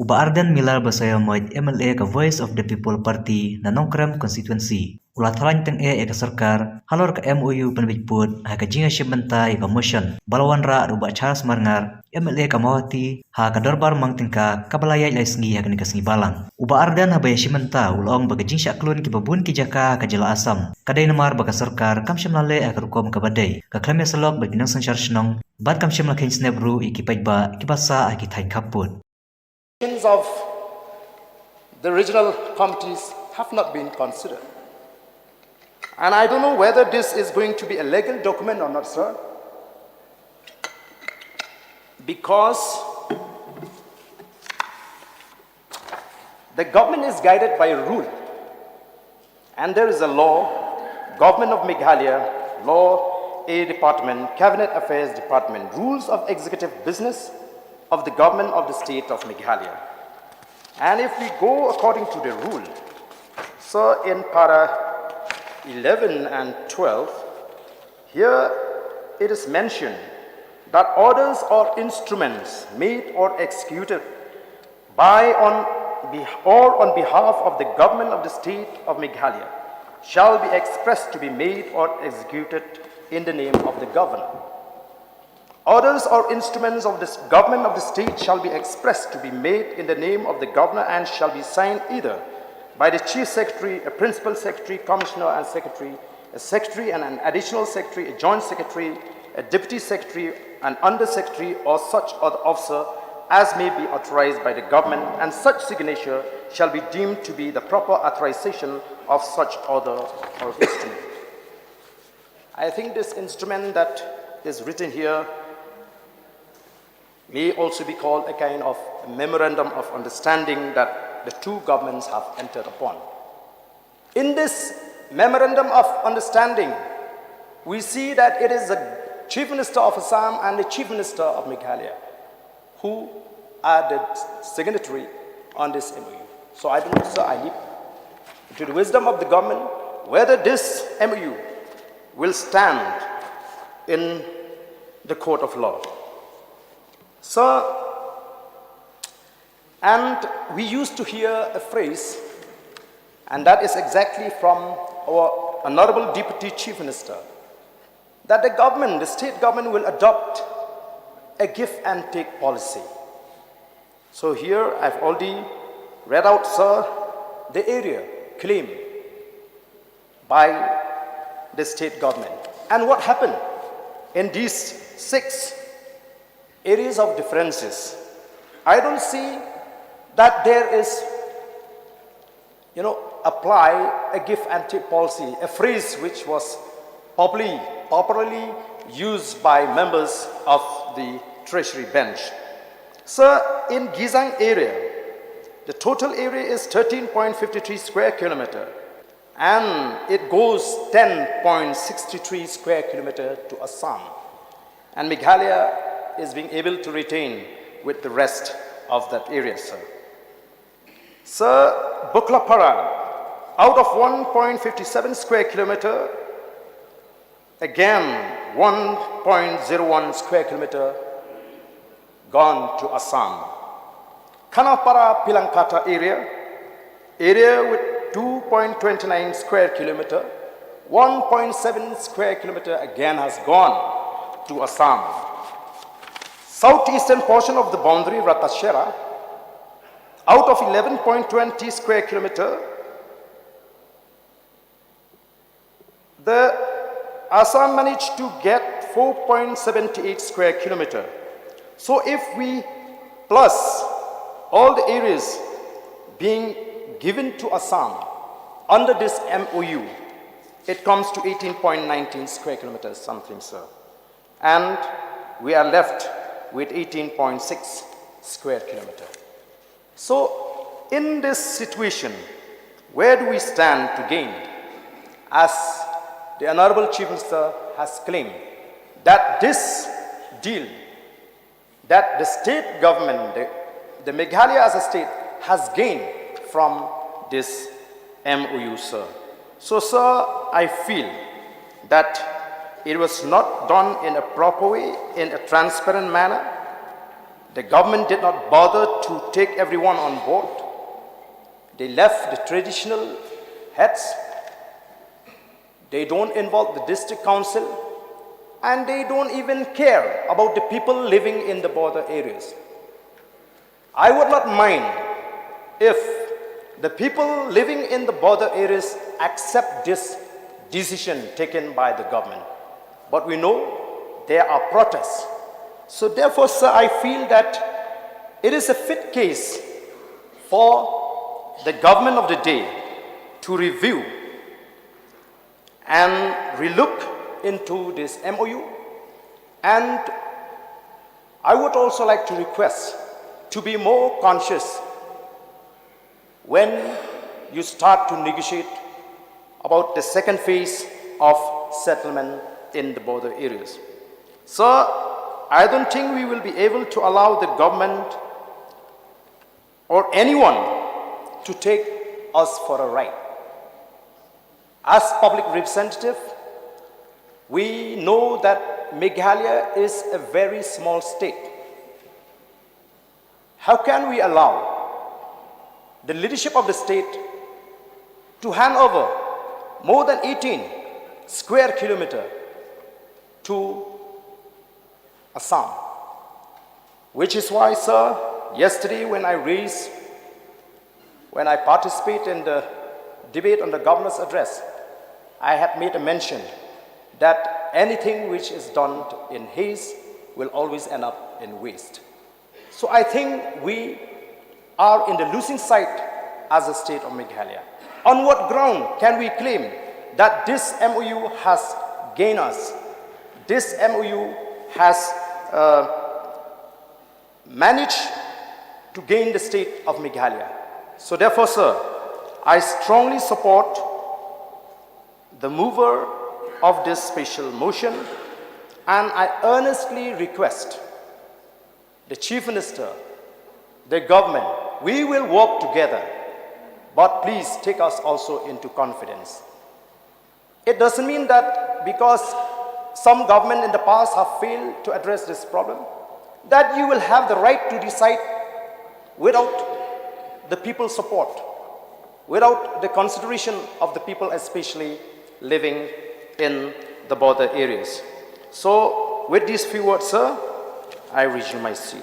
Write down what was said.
Bah Ardent milar basaya moit MLA ka Voice of the People Party na Nongkrem constituency. Ulah Thalaiñ teng ka sarkar, halor ka MOU penbijput, ha ka jinga shibanta ka motion. Balawan ra adu ba Charles Marngar, MLA ka mawati, ha ka dorbar mangtingka kabalayay laisngi ha ka nikasngi balang. Uba Ardent ha baya shimanta ulong baga jing syaklun ki babun ki jaka ka jala asam. Kadai namar baga sarkar kam shimlale ha ka rukom ka badai. Ka khlem salok baginang sanchar shnong, bad kam shimla kheiñ snep ru ikipajba ikibasa ha ki thaiñ khappud. Of the regional committees have not been considered. And I don't know whether this is going to be a legal document or not, sir. Because the government is guided by a rule. And there is a law, Government of Meghalaya, Law A Department, Cabinet Affairs Department, Rules of Executive Business of the Government of the State of Meghalaya. And if we go according to the rule, so in para 11 and 12, here it is mentioned that orders or instruments made or executed by or on behalf of the government of the state of Meghalaya shall be expressed to be made or executed in the name of the governor. Orders or instruments of the government of the state shall be expressed to be made in the name of the governor and shall be signed either by the chief secretary, a principal secretary, commissioner and secretary, a secretary and an additional secretary, a joint secretary, a deputy secretary, an under secretary, or such other officer as may be authorized by the government, and such signature shall be deemed to be the proper authorization of such order or instrument. I think this instrument that is written here may also be called a kind of memorandum of understanding that the two governments have entered upon. In this memorandum of understanding, we see that it is the Chief Minister of Assam and the Chief Minister of Meghalaya who are the signatory on this MOU. So I don't know, sir, I leave to the wisdom of the government whether this MOU will stand in the court of law. So, and we used to hear a phrase, and that is exactly from our Honorable Deputy Chief Minister, that the government, the state government, will adopt a give and take policy. So here I've already read out, sir, the area claimed by the state government. And what happened in these 6 areas of differences? I don't see that there is, apply a give and take policy, a phrase which was popularly used by members of the Treasury bench. So in Gizang area, the total area is 13.53 square kilometer, and it goes 10.63 square kilometer to Assam. And Meghalaya is being able to retain with the rest of that area, sir. Sir, Buklapara, out of 1.57 square kilometer, again 1.01 square kilometer gone to Assam. Kanapara Pilankata area with 2.29 square kilometer, 1.7 square kilometer again has gone to Assam. Southeastern portion of the boundary, Ratashera, out of 11.20 square kilometer, the Assam managed to get 4.78 square kilometer. So if we plus all the areas being given to Assam under this MOU, it comes to 18.19 square kilometers something, sir. And we are left with 18.6 square kilometer. So in this situation, where do we stand to gain? As the Honorable Chief Minister has claimed that this deal, that the state government, the Meghalaya as a state, has gained from this MOU, sir. So, sir, I feel that it was not done in a proper way, in a transparent manner, The government did not bother to take everyone on board. They left the traditional heads. They don't involve the district council, and they don't even care about the people living in the border areas. I would not mind if the people living in the border areas accept this decision taken by the government. But we know there are protests. So therefore, sir, I feel that it is a fit case for the government of the day to review and relook into this MOU. And I would also like to request to be more conscious when you start to negotiate about the second phase of settlement in the border areas. So I don't think we will be able to allow the government or anyone to take us for a ride. As public representative, we know that Meghalaya is a very small state. How can we allow the leadership of the state to hand over more than 18 square kilometers to Assam? Which is why, sir, yesterday when I participate in the debate on the governor's address, I had made a mention that anything which is done in haste will always end up in waste. So I think we are in the losing side as a state of Meghalaya. On what ground can we claim that this MOU has gained us? This MOU has managed to gain the state of Meghalaya. So therefore, sir, I strongly support the mover of this special motion, and I earnestly request the Chief Minister, the government, we will work together, but please take us also into confidence. It doesn't mean that because some government in the past have failed to address this problem, that you will have the right to decide without the people's support, without the consideration of the people, especially living in the border areas. So with these few words, sir, I resume my seat.